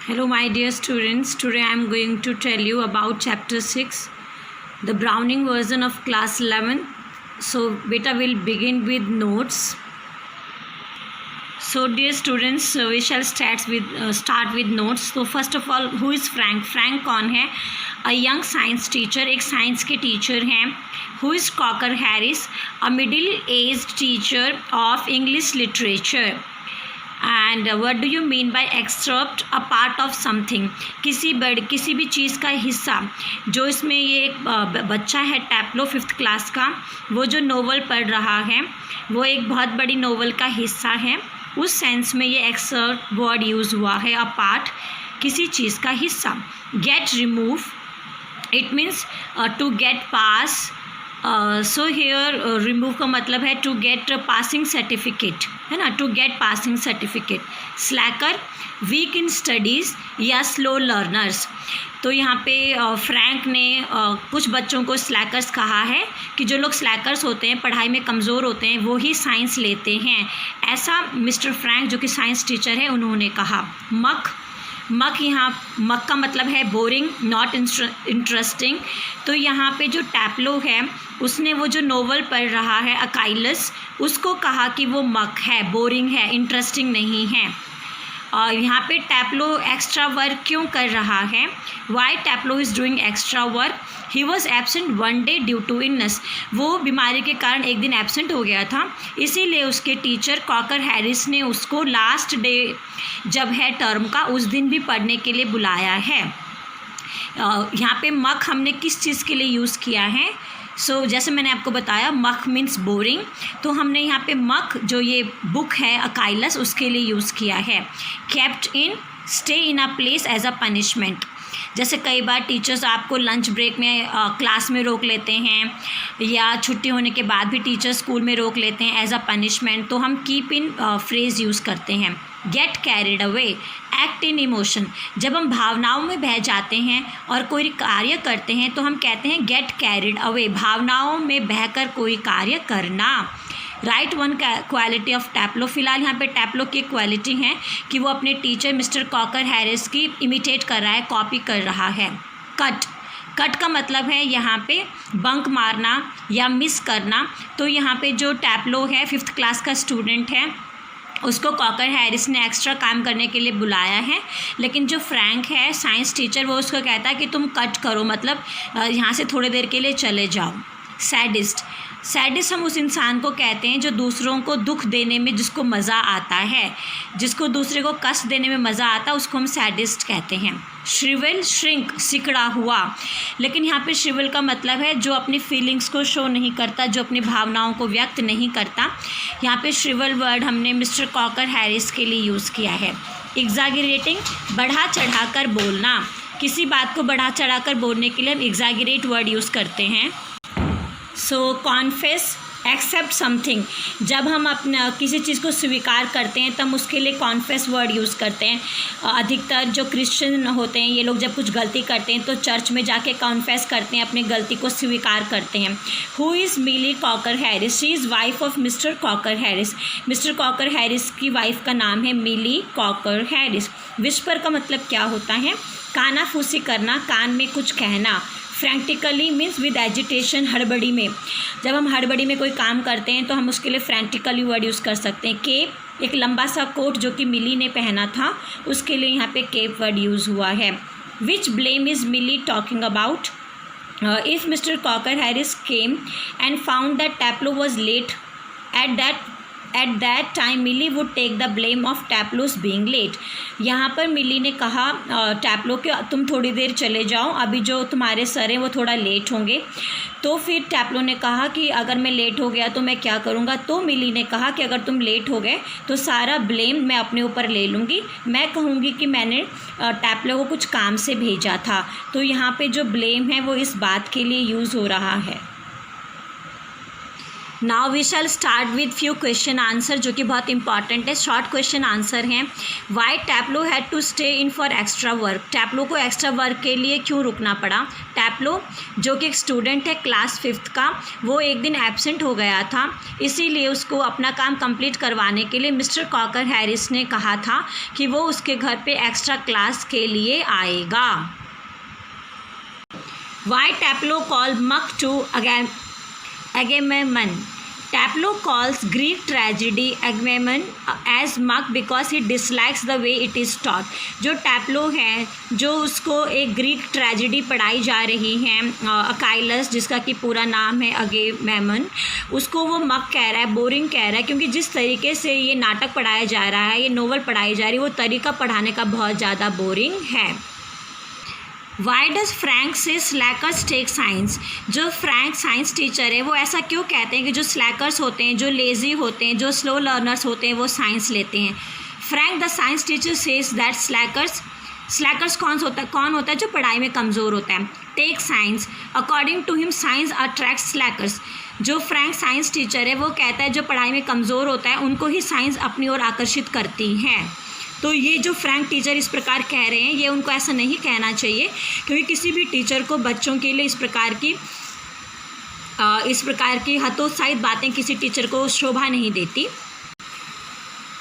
Hello my dear students, today I am going to tell you about chapter 6, the Browning version of class 11. So beta will begin with notes. So dear students, we shall start with notes. So first of all, who is Frank? Frank कौन है? A young science teacher, एक science के teacher हैं. Who is Cocker Harris? A middle-aged teacher of English literature. And what do you mean by excerpt? A part of something. किसी भी चीज़ का हिस्सा. जो इसमें ये एक बच्चा है टैप्लो 5th क्लास का, वो जो नोवेल पढ़ रहा है वो एक बहुत बड़ी नोवेल का हिस्सा है. उस सेंस में ये एक्सर्ट वर्ड यूज़ हुआ है. अ पार्ट, किसी चीज़ का हिस्सा. Get remove, it means to get pass. So here remove का मतलब है टू गेट पासिंग सर्टिफिकेट, है ना, to get passing certificate. Slacker, weak in studies या स्लो लर्नर्स. तो यहाँ पे फ्रैंक ने कुछ बच्चों को स्लैकर्स कहा है कि जो लोग स्लैकर्स होते हैं, पढ़ाई में कमज़ोर होते हैं, वो ही साइंस लेते हैं. ऐसा मिस्टर फ्रैंक जो कि साइंस टीचर है उन्होंने कहा. मक यहाँ मक का मतलब है बोरिंग, नॉट इंटरेस्टिंग. तो यहाँ पे जो टैप्लो है उसने वो जो नोवेल पढ़ रहा है अकाइलस, उसको कहा कि वो मक है, बोरिंग है, इंटरेस्टिंग नहीं है. और यहाँ पे टैप्लो एक्स्ट्रा वर्क क्यों कर रहा है? Why Taplow is doing extra work? He was absent one day due to illness. वो बीमारी के कारण एक दिन एब्सेंट हो गया था, इसीलिए उसके टीचर कॉकर हैरिस ने उसको लास्ट डे जब है टर्म का उस दिन भी पढ़ने के लिए बुलाया है. यहाँ पे मक हमने किस चीज़ के लिए यूज़ किया है? जैसे मैंने आपको बताया मक मीन्स बोरिंग, तो हमने यहाँ पे मक जो ये बुक है अकाइलस उसके लिए यूज़ किया है. Kept in, stay in a place as a punishment. जैसे कई बार टीचर्स आपको लंच ब्रेक में क्लास में रोक लेते हैं या छुट्टी होने के बाद भी टीचर्स स्कूल में रोक लेते हैं एज अ पनिशमेंट, तो हम कीप इन फ्रेज़ यूज़ करते हैं. Get carried away, act in emotion. जब हम भावनाओं में बह जाते हैं और कोई कार्य करते हैं तो हम कहते हैं गेट कैरिड अवे, भावनाओं में बहकर कोई कार्य करना. Right one quality of Taplow. फ़िलहाल यहाँ पे टैप्लो की क्वालिटी है कि वो अपने टीचर मिस्टर कॉकर हैरिस की इमिटेट कर रहा है, कॉपी कर रहा है. कट का मतलब है यहाँ पे बंक मारना या मिस करना. तो यहाँ पे जो टैप्लो है 5th क्लास का स्टूडेंट है, उसको कॉकर हैरिस ने एक्स्ट्रा काम करने के लिए बुलाया है, लेकिन जो फ्रैंक है साइंस टीचर वो उसको कहता है कि तुम कट करो, मतलब यहाँ से थोड़ी देर के लिए चले जाओ. सैडिस्ट हम उस इंसान को कहते हैं जो दूसरों को दुख देने में जिसको मज़ा आता है, जिसको दूसरे को कष्ट देने में मज़ा आता है, उसको हम सैडिस्ट कहते हैं. श्रिवल, श्रिंक, सिकड़ा हुआ. लेकिन यहाँ पे श्रिवल का मतलब है जो अपनी फीलिंग्स को शो नहीं करता, जो अपनी भावनाओं को व्यक्त नहीं करता. यहाँ पे श्रिवल वर्ड हमने मिस्टर कॉकर हैरिस के लिए यूज़ किया है. एग्जैगरेटिंग, बढ़ा चढ़ा कर बोलना. किसी बात को बढ़ा चढ़ा कर बोलने के लिए हम एग्जैगरेट वर्ड यूज़ करते हैं. Confess, accept something. जब हम अपना किसी चीज़ को स्वीकार करते हैं तब उसके लिए कॉन्फेस वर्ड यूज़ करते हैं. अधिकतर जो क्रिश्चियन होते हैं ये लोग जब कुछ गलती करते हैं तो चर्च में जाके कॉन्फेस करते हैं, अपनी गलती को स्वीकार करते हैं. Who is Milly cocker Harris? She is wife of mister cocker Harris. Mister cocker Harris की वाइफ का नाम है मिली कॉकर हैरिस. विस्पर का मतलब क्या होता है? कानाफूसी करना, कान में कुछ कहना. फ्रैंटिकली मीन्स विद एजिटेशन, हड़बड़ी में. जब हम हड़बड़ी में कोई काम करते हैं तो हम उसके लिए फ्रैंटिकली वर्ड यूज़ कर सकते हैं. केप, एक लंबा सा कोट जो कि मिली ने पहना था, उसके लिए यहाँ पे केप वर्ड यूज़ हुआ है. Which blame is Millie talking about? If mister cocker Harris came and found that Taplow was late at that time Millie would take the blame of Taplow's being late. यहाँ पर मिली ने कहा टैप्लो कि तुम थोड़ी देर चले जाओ, अभी जो तुम्हारे सर हैं वो थोड़ा लेट होंगे. तो फिर टैप्लो ने कहा कि अगर मैं लेट हो गया तो मैं क्या करूँगा? तो मिली ने कहा कि अगर तुम लेट हो गए तो सारा ब्लेम मैं अपने ऊपर ले लूँगी. मैं कहूँगी कि मैंने टैप्लो को कुछ काम से भेजा था. तो यहाँ पे जो ब्लेम है वो इस बात के लिए यूज़ हो रहा है. Now we shall start with few question answer जो कि बहुत इंपॉर्टेंट है, शॉर्ट क्वेश्चन आंसर हैं। Why Taplow had to stay in for extra work, Taplow को एक्स्ट्रा वर्क के लिए क्यों रुकना पड़ा। टैप्लो जो कि एक स्टूडेंट है क्लास 5th का, वो एक दिन एब्सेंट हो गया था, इसीलिए उसको अपना काम कंप्लीट करवाने के लिए मिस्टर कॉकर हैरिस ने कहा था कि वो उसके घर पे एक्स्ट्रा क्लास के लिए आएगा। वाई टैप्लो कॉल मक to Agamemnon. Taplo calls Greek tragedy Agamemnon as Muck because he dislikes the way it is taught. जो टैप्लो है, जो उसको एक ग्रीक ट्रेजिडी पढ़ाई जा रही है, अकाइलस जिसका कि पूरा नाम है अगेमेमन, उसको वो मक कह रहा है, बोरिंग कह रहा है, क्योंकि जिस तरीके से ये नाटक पढ़ाया जा रहा है, ये नोवेल पढ़ाई जा रही है, वो तरीका पढ़ाने का बहुत ज़्यादा बोरिंग है। वाई डज फ्रैंक से स्लैकर्स टेक साइंस, जो फ्रैंक साइंस टीचर है वो ऐसा क्यों कहते हैं कि जो स्लैकर्स होते हैं, जो लेज़ी होते हैं, जो स्लो लर्नर्स होते हैं, वो साइंस लेते हैं। Frank the science teacher says that slackers कौन होता है जो पढ़ाई में कमज़ोर होता है। Take science, according to him science attract slackers, जो फ्रैंक साइंस टीचर है वो कहता है जो पढ़ाई में कमज़ोर होता है उनको ही साइंस अपनी ओर आकर्षित करती है। तो ये जो फ्रैंक टीचर इस प्रकार कह रहे हैं, ये उनको ऐसा नहीं कहना चाहिए, क्योंकि किसी भी टीचर को बच्चों के लिए इस प्रकार की हतोत्साहित बातें किसी टीचर को शोभा नहीं देती।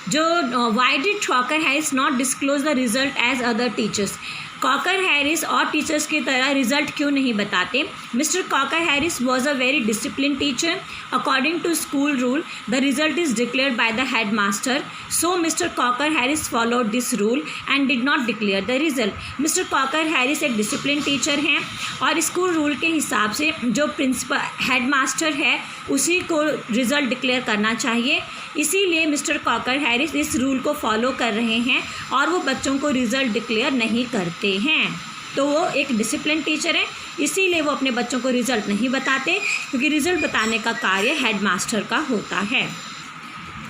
जो why did Cocker Harris not disclose the result as other teachers, Cocker Harris और टीचर्स की तरह रिजल्ट क्यों नहीं बताते। Mister cocker Harris was a very discipline teacher, according to school rule the result is declared by the head master, so mister cocker Harris followed this rule and did not declare the result. Mister cocker Harris एक discipline teacher हैं और school rule के हिसाब से जो principal head master है उसी को रिज़ल्ट डिक्लेयर करना चाहिए, इसीलिए मिस्टर कॉकर हैरिस इस रूल को फॉलो कर रहे हैं और वो बच्चों को रिज़ल्ट डिक्लेयर नहीं करते हैं। तो वो एक डिसिप्लिन टीचर है, इसीलिए वो अपने बच्चों को रिज़ल्ट नहीं बताते, क्योंकि रिज़ल्ट बताने का कार्य हेड मास्टर का होता है।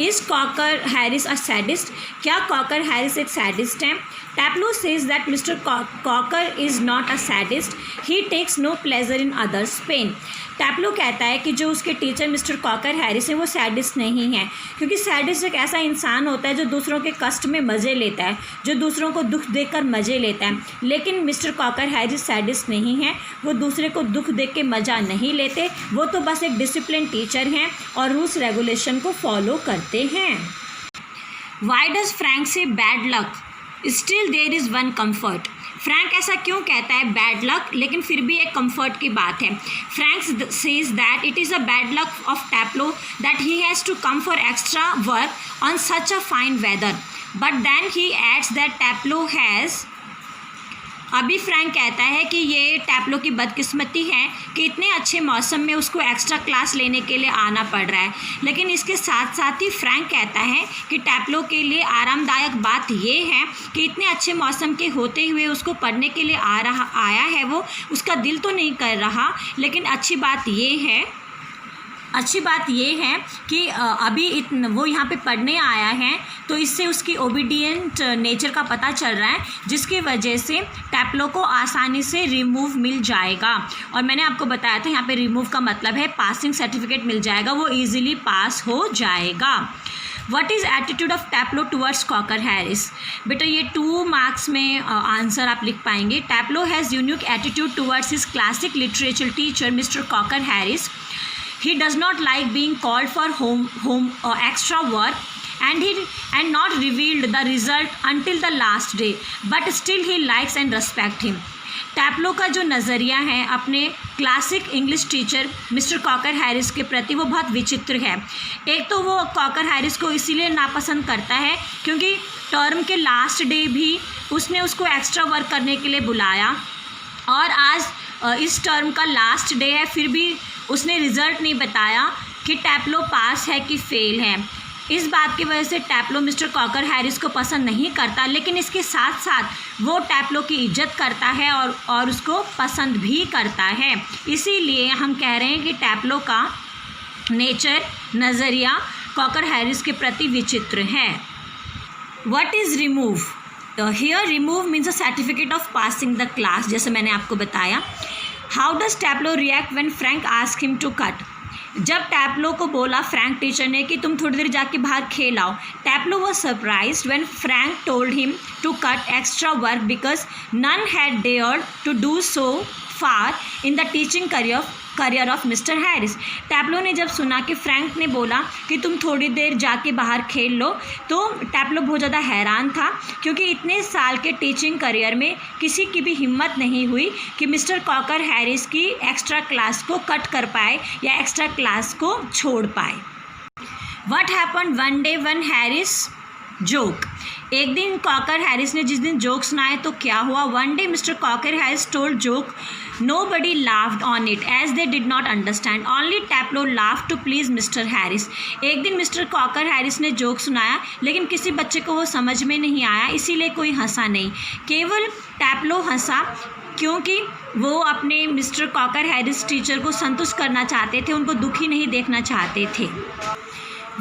Is Crocker Harris a sadist, क्या कॉकर हैरिस एक सैडिस्ट हैं। Taplow says that mister Crocker is not a sadist, he takes no pleasure in others pain. Taplow कहता है कि जो उसके टीचर मिस्टर कॉकर हैरिस हैं वो सैडिस्ट नहीं है, क्योंकि सैडिस्ट एक ऐसा इंसान होता है जो दूसरों के कष्ट में मज़े लेता है, जो दूसरों को दुख देखकर मज़े लेता है। लेकिन मिस्टर कॉकर हैरिस सैडिस्ट नहीं है, वो दूसरे को दुख देख के मज़ा नहीं लेते, वो तो बस एक डिसिप्लिन टीचर हैं और रूल्स रेगुलेशन को फॉलो करते हैं। Why does Frank say bad luck, still there is one comfort, Frank ऐसा क्यों कहता है बैड लक, लेकिन फिर भी एक कंफर्ट की बात है। Frank says that it is a bad luck of Taplow that he has to come for extra work on such a fine weather, but then he adds that Taplow has, अभी Frank कहता है कि ये टैप्लो की बदकिस्मती है कि इतने अच्छे मौसम में उसको एक्स्ट्रा क्लास लेने के लिए आना पड़ रहा है, लेकिन इसके साथ साथ ही फ्रैंक कहता है कि टैप्लो के लिए आरामदायक बात ये है कि इतने अच्छे मौसम के होते हुए उसको पढ़ने के लिए आया है, वो उसका दिल तो नहीं कर रहा, लेकिन अच्छी बात ये है कि अभी वो यहाँ पे पढ़ने आया है, तो इससे उसकी ओबीडियंट नेचर का पता चल रहा है, जिसकी वजह से टैप्लो को आसानी से रिमूव मिल जाएगा। और मैंने आपको बताया था यहाँ पे रिमूव का मतलब है पासिंग सर्टिफिकेट मिल जाएगा, वो ईजिली पास हो जाएगा। What is attitude of Taplow towards Crocker Harris, बेटा ये 2 मार्क्स में आंसर आप लिख पाएंगे। Taplow has unique attitude towards his classic literature teacher mister cocker Harris, he does not like being called for home or extra work and not revealed the result until the last day, but still he likes and respect him। टैप्लो का जो नज़रिया है अपने classic English teacher mister cocker Harris के प्रति वो बहुत विचित्र है। एक तो वो कॉकर हैरिस को इसीलिए नापसंद करता है क्योंकि टर्म के लास्ट डे भी उसने उसको एक्स्ट्रा वर्क करने के लिए बुलाया, और आज इस टर्म का लास्ट डे है, फिर भी उसने रिज़ल्ट नहीं बताया कि टैप्लो पास है कि फेल है। इस बात की वजह से टैप्लो मिस्टर कॉकर हैरिस को पसंद नहीं करता, लेकिन इसके साथ साथ वो टैप्लो की इज्जत करता है और उसको पसंद भी करता है। इसीलिए हम कह रहे हैं कि टैप्लो का नेचर, नज़रिया कॉकर हैरिस के प्रति विचित्र है। व्हाट इज़ रिमूव, तो here remove means a certificate of passing the class, जैसे मैंने आपको बताया। How does Taplow react when Frank ask him to cut, जब टैप्लो को बोला फ्रैंक टीचर ने कि तुम थोड़ी देर जाके बाहर खेल आओ, Taplow was surprised when Frank told him to cut extra work because none had dared to do so far in the teaching career of mister Harris. Taplow ने जब सुना कि फ्रैंक ने बोला कि तुम थोड़ी देर जाके बाहर खेल लो, तो टैप्लो बहुत ज़्यादा हैरान था, क्योंकि इतने साल के टीचिंग करियर में किसी की भी हिम्मत नहीं हुई कि मिस्टर कॉकर हैरिस की एक्स्ट्रा क्लास को कट कर पाए या एक्स्ट्रा क्लास को छोड़ पाए। What happened one day when Harris joke? एक दिन कॉकर हैरिस ने जिस दिन जोक सुनाए तो क्या हुआ? One day mister cocker Harris told joke, nobody laughed on it as they did not understand, only टैप्लो laughed to please mister Harris. एक दिन मिस्टर कॉकर हैरिस ने जोक सुनाया, लेकिन किसी बच्चे को वो समझ में नहीं आया, इसीलिए कोई हंसा नहीं, केवल टैप्लो हंसा, क्योंकि वो अपने मिस्टर कॉकर हैरिस टीचर को संतुष्ट करना चाहते थे, उनको दुखी नहीं देखना चाहते थे।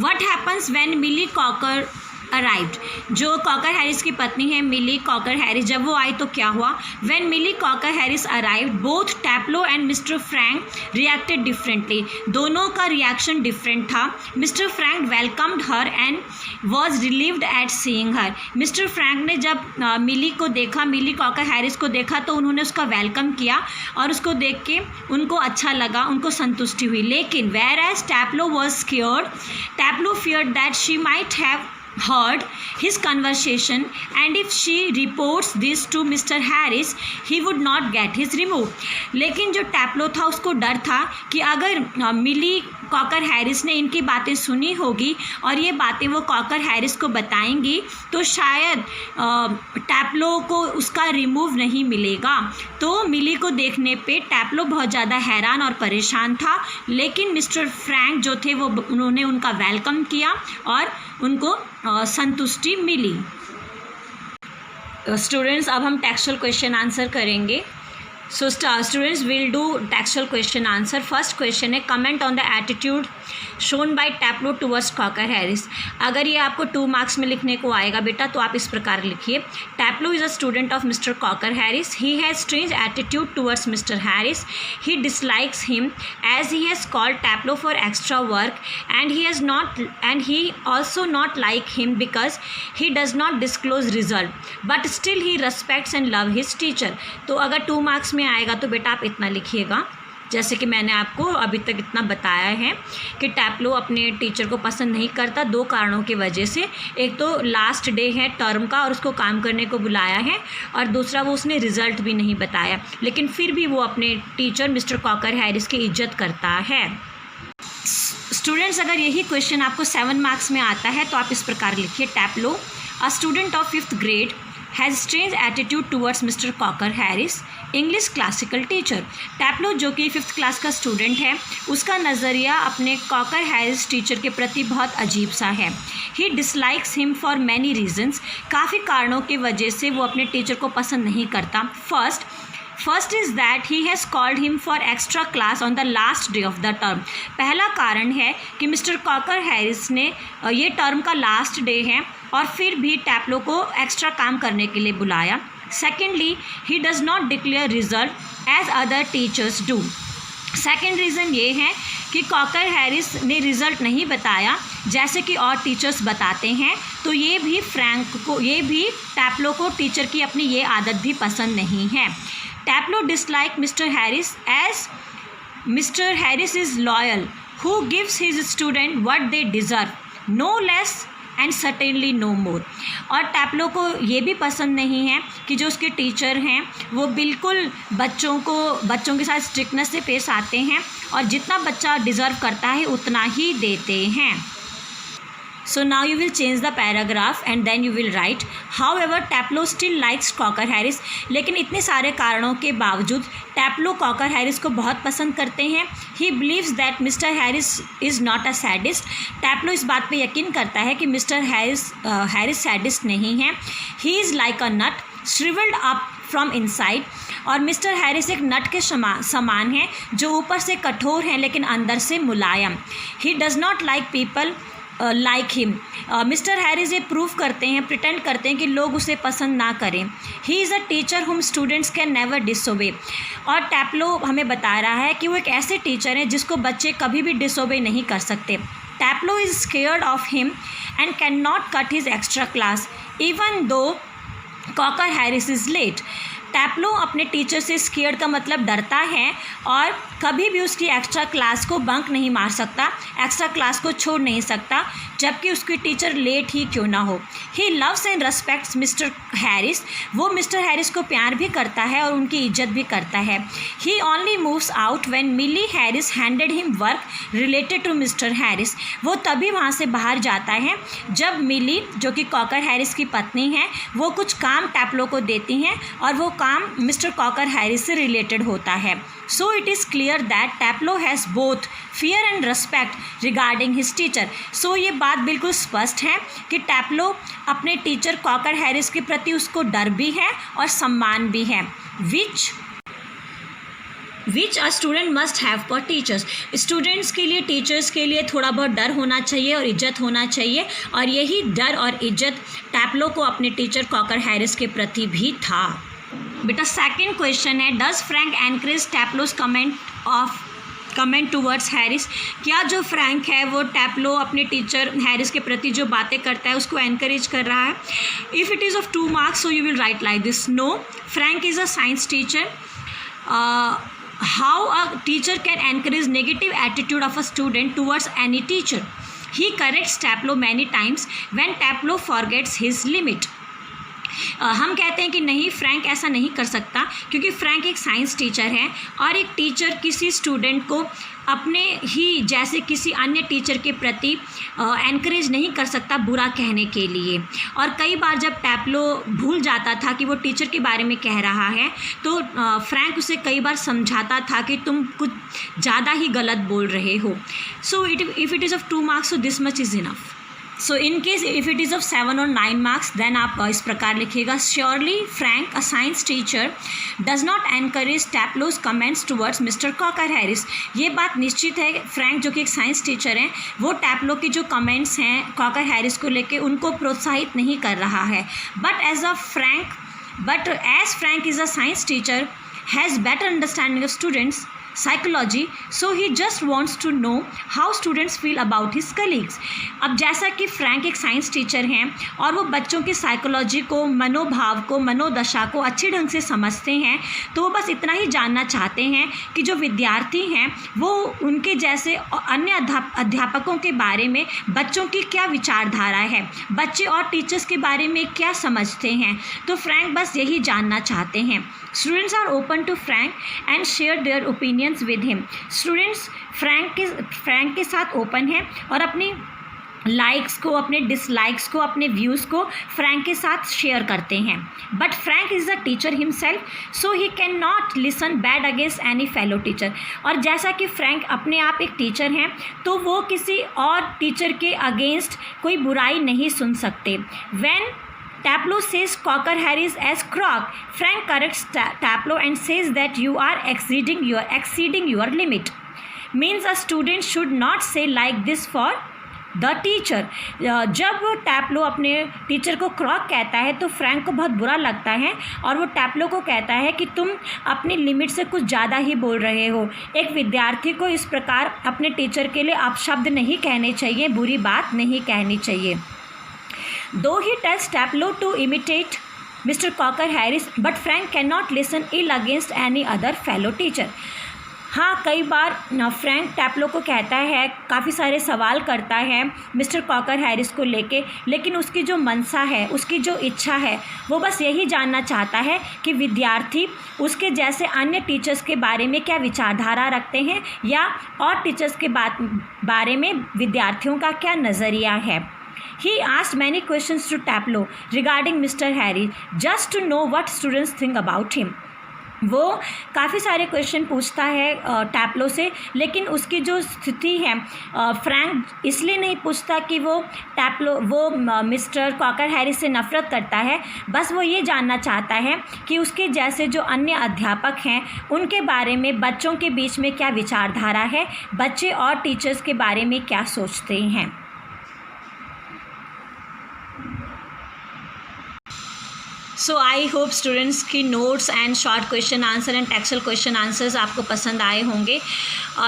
What happens when Milly Cocker arrived? जो कॉकर हैरिस की पत्नी है मिली कॉकर हैरिस, जब वो आई तो क्या हुआ? When Millie cocker Harris arrived both Taplow and mister Frank reacted differently. दोनों का रिएक्शन डिफरेंट था। Mister Frank welcomed her and was relieved at seeing her. Mister Frank ने जब मिली को देखा, मिली कॉकर हैरिस को देखा, तो उन्होंने उसका वेलकम किया और उसको देख के उनको अच्छा लगा, उनको संतुष्टि हुई। लेकिन whereas Taplow was scared, Taplow feared that she might have heard his conversation and if she reports this to Mr. Harris he would not get his removed। लेकिन जो टैप्लो था उसको डर था कि अगर मिली कॉकर हैरिस ने इनकी बातें सुनी होगी और ये बातें वो कॉकर हैरिस को बताएंगी तो शायद टैप्लो को उसका रिमूव नहीं मिलेगा। तो मिली को देखने पे टैप्लो बहुत ज़्यादा हैरान और परेशान था, लेकिन मिस्टर फ्रैंक जो थे वो उन्होंने उनका वेलकम किया और उनको संतुष्टि मिली। स्टूडेंट्स, अब हम टेक्सचुअल क्वेश्चन आंसर करेंगे। So students will do textual question answer. First question है, comment on the attitude shown by Taplow towards Crocker Harris. अगर ये आपको 2 मार्क्स में लिखने को आएगा बेटा तो आप इस प्रकार लिखिए, Taplow is a student of mister cocker Harris, he has strange attitude towards mister Harris, he dislikes him as he has called Taplow for extra work and he also not like him because he does not disclose result but still he respects and love his teacher। तो अगर 2 marks में आएगा तो बेटा आप इतना लिखिएगा, जैसे कि मैंने आपको अभी तक इतना बताया है कि टैप्लो अपने टीचर को पसंद नहीं करता 2 कारणों की वजह से। एक तो लास्ट डे है टर्म का और उसको काम करने को बुलाया है, और दूसरा वो उसने रिज़ल्ट भी नहीं बताया, लेकिन फिर भी वो अपने टीचर मिस्टर कॉकर हैरिस की इज्जत करता है। स्टूडेंट्स, अगर यही क्वेश्चन आपको 7 मार्क्स में आता है तो आप इस प्रकार लिखिए, Taplow a student of 5th grade has strange attitude towards mister cocker Harris, English classical teacher. Taplow जो कि 5th क्लास का स्टूडेंट है, उसका नज़रिया अपने कॉकर हैरिस टीचर के प्रति बहुत अजीब सा है। He dislikes him for many reasons, काफ़ी कारणों की वजह से वो अपने टीचर को पसंद नहीं करता। First is that he has called him for extra class on the last day of the term. पहला कारण है कि मिस्टर कॉकर हैरिस ने ये टर्म का लास्ट डे है और फिर भी टैप्लो को एक्स्ट्रा काम करने के लिए बुलाया। Secondly, he does not declare result as other teachers do. Second reason ये है कि कॉकर हैरिस ने रिज़ल्ट नहीं बताया जैसे कि और टीचर्स बताते हैं, तो ये भी टैप्लो को टीचर की अपनी ये आदत भी पसंद नहीं है। Taplow dislike mister Harris as mister Harris is loyal who gives his student what they deserve, no less and certainly no more. और टैप्लो को ये भी पसंद नहीं है कि जो उसके टीचर हैं वो बिल्कुल बच्चों के साथ स्ट्रिक्टनेस से पेश आते हैं और जितना बच्चा डिज़र्व करता है उतना ही देते हैं। So now you will change the paragraph and then you will write, however टैप्लो still likes cocker Harris. लेकिन इतने सारे कारणों के बावजूद टैप्लो कॉकर हैरिस को बहुत पसंद करते हैं। He believes that mister Harris is not a sadist। टैप्लो इस बात पे यकीन करता है कि मिस्टर हैरिस सैडिस्ट नहीं है। He is like a nut shriveled up from inside। और मिस्टर हैरिस एक नट के समान है जो ऊपर से कठोर है लेकिन अंदर से मुलायम। He does not like people like him. Mister Harris ये प्रूव करते हैं, प्रिटेंड करते हैं कि लोग उसे पसंद ना करें। ही इज़ अ टीचर हुम स्टूडेंट्स कैन नेवर डिसोबे। और टैप्लो हमें बता रहा है कि वो एक ऐसे टीचर हैं जिसको बच्चे कभी भी डिसोबे नहीं कर सकते। Taplow is scared of him and can not cut his extra class even though Crocker Harris is late. Taplow अपने टीचर से स्केयर्ड का मतलब डरता है और कभी भी उसकी एक्स्ट्रा क्लास को बंक नहीं मार सकता, एक्स्ट्रा क्लास को छोड़ नहीं सकता, जबकि उसकी टीचर लेट ही क्यों ना हो। He loves and respects mister Harris. वो मिस्टर हैरिस को प्यार भी करता है और उनकी इज्जत भी करता है। He only moves out when Millie Harris handed him work related to mister Harris. वो तभी वहाँ से बाहर जाता है जब मिली, जो कि कॉकर हैरिस की पत्नी है, वो कुछ काम टैप्लो को देती हैं और वो काम मिस्टर कॉकर हैरिस से रिलेटेड होता है। So it is clear that Taplow has both fear and respect regarding his teacher. So ये बात बिल्कुल स्पष्ट है कि टैप्लो अपने टीचर कॉकर हैरिस के प्रति उसको डर भी है और सम्मान भी है। Which a student must have for teachers. Students के लिए, टीचर्स के लिए थोड़ा बहुत डर होना चाहिए और इज्जत होना चाहिए, और यही डर और इज्जत टैप्लो को अपने टीचर कॉकर हैरिस के प्रति भी था। बेटा सेकंड क्वेश्चन है, does Frank encourage Taplow's comment towards Harris. क्या जो फ्रैंक है वो टैप्लो अपने टीचर हैरिस के प्रति जो बातें करता है उसको एनकरेज कर रहा है? If it is of 2 marks so you will write like this. No, Frank is a science teacher. How a teacher can encourage negative attitude of a student towards any teacher? He corrects Taplow many times when Taplow forgets his limit. हम कहते हैं कि नहीं, Frank ऐसा नहीं कर सकता, क्योंकि फ्रैंक एक साइंस टीचर है और एक टीचर किसी स्टूडेंट को अपने ही जैसे किसी अन्य टीचर के प्रति एनकरेज नहीं कर सकता बुरा कहने के लिए। और कई बार जब टैप्लो भूल जाता था कि वो टीचर के बारे में कह रहा है, तो फ्रैंक उसे कई बार समझाता था कि तुम कुछ ज़्यादा ही गलत बोल रहे हो। So if it is of 2 marks so this much is enough. So in case if it is of 7 और 9 marks देन आप इस प्रकार लिखिएगा, surely Frank a science teacher does not encourage Taplow's comments towards mister cocker Harris. ये बात निश्चित है, Frank जो कि एक साइंस टीचर हैं, वो टैप्लो की जो कमेंट्स हैं कॉकर हैरिस को लेके उनको प्रोत्साहित नहीं कर रहा है। But as Frank is a science teacher has better understanding of students psychology, so he just wants to know how students feel about his colleagues. अब जैसा कि फ्रैंक एक साइंस टीचर हैं और वो बच्चों की साइकोलॉजी को, मनोभाव को, मनोदशा को अच्छी ढंग से समझते हैं, तो वो बस इतना ही जानना चाहते हैं कि जो विद्यार्थी हैं वो उनके जैसे अन्य अध्यापकों के बारे में बच्चों की क्या विचारधारा है, बच्चे और टीचर्स के बारे में क्या समझते हैं। तो फ्रैंक बस यही जानना चाहते हैं। Students are open to Frank and share their opinions with him. Students Frank के साथ ओपन हैं और अपनी लाइक्स को, अपने डिसलाइक्स को, अपने व्यूज़ को फ्रैंक के साथ शेयर करते हैं। But Frank is a teacher himself, so he can not listen bad against any fellow teacher. और जैसा कि फ्रैंक अपने आप एक टीचर हैं, तो वो किसी और टीचर के अगेंस्ट कोई बुराई नहीं सुन सकते। When Taplow says Cocker Harris as crock, Frank corrects Taplow and says that you are exceeding your limit. Means a student should not say like this for the teacher. जब वो टैप्लो अपने teacher को क्रॉक कहता है तो फ्रैंक को बहुत बुरा लगता है और वो टैप्लो को कहता है कि तुम अपनी लिमिट से कुछ ज़्यादा ही बोल रहे हो। एक विद्यार्थी को इस प्रकार अपने टीचर के लिए अपशब्द नहीं कहने चाहिए, बुरी बात नहीं कहनी चाहिए। Though he tells Taplow to imitate Mr. Cocker Harris, but Frank cannot listen ill against any other fellow teacher. हाँ, कई बार फ्रैंक टैप्लो को कहता है, काफ़ी सारे सवाल करता है मिस्टर कॉकर हैरिस को लेके, लेकिन उसकी जो मनसा है, उसकी जो इच्छा है, वो बस यही जानना चाहता है कि विद्यार्थी उसके जैसे अन्य टीचर्स के बारे में क्या विचारधारा रखते हैं या और टीचर्स के बारे में विद्यार्थियों का क्या नज़रिया है। He asked many questions to Taplow regarding Mr. Harris just to know what students think about him. वो काफ़ी सारे क्वेश्चन पूछता है टैप्लो से, लेकिन उसकी जो स्थिति है फ्रैंक इसलिए नहीं पूछता कि वो मिस्टर कॉकर हैरिस से नफ़रत करता है, बस वो ये जानना चाहता है कि उसके जैसे जो अन्य अध्यापक हैं उनके बारे में बच्चों के बीच में क्या विचारधारा है, बच्चे और टीचर्स के बारे में क्या सोचते हैं। सो आई होप स्टूडेंट्स की notes and short question answer and textual question answers आपको पसंद आए होंगे।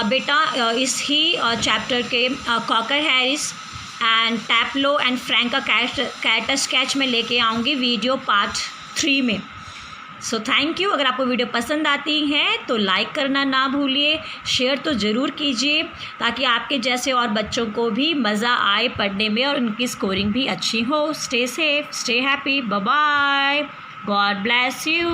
बेटा इस ही चैप्टर के Crocker Harris and Taplow and Frank का कैरेक्टर स्केच में लेके आऊँगी वीडियो पार्ट 3 में। So thank you. अगर आपको वीडियो पसंद आती है तो लाइक करना ना भूलिए, शेयर तो ज़रूर कीजिए ताकि आपके जैसे और बच्चों को भी मज़ा आए पढ़ने में और उनकी स्कोरिंग भी अच्छी हो। Stay safe, stay happy, bye bye, God bless you.